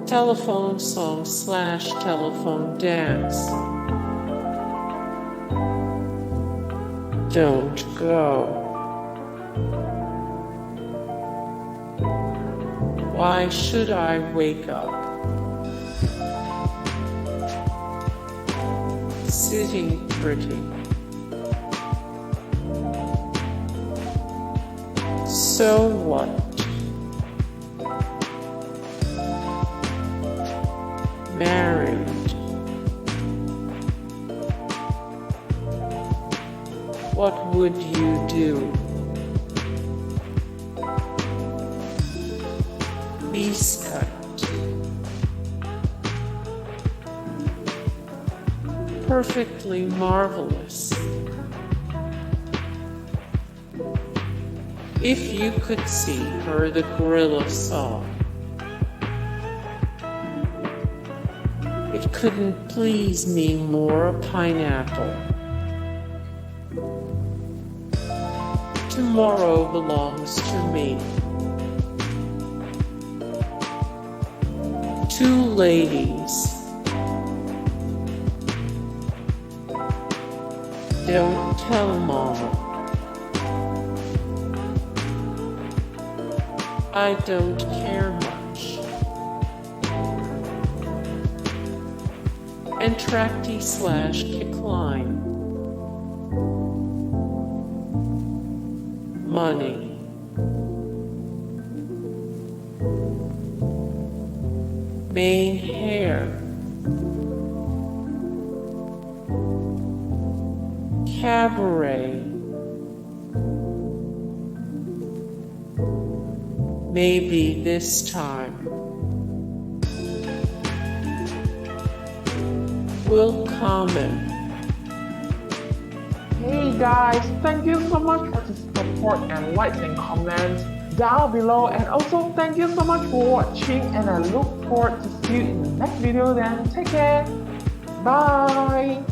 Telephone song / telephone dance. Don't go. Why should I wake up? Sitting pretty. So what? Married. What would you do? Meeskite. Perfectly marvelous. If you could see her, the gorilla saw. It couldn't please me more, a pineapple. Tomorrow belongs to me. Two ladies. Don't tell Mama. I don't care much. Entr'acte / Kickline. Money. Main hair. Cabaret. Maybe this time. Willkommen. Hey guys, thank you so much for the support and likes and comments down below, and also thank you so much for watching, and I look forward to see you in the next video. Then take care. Bye.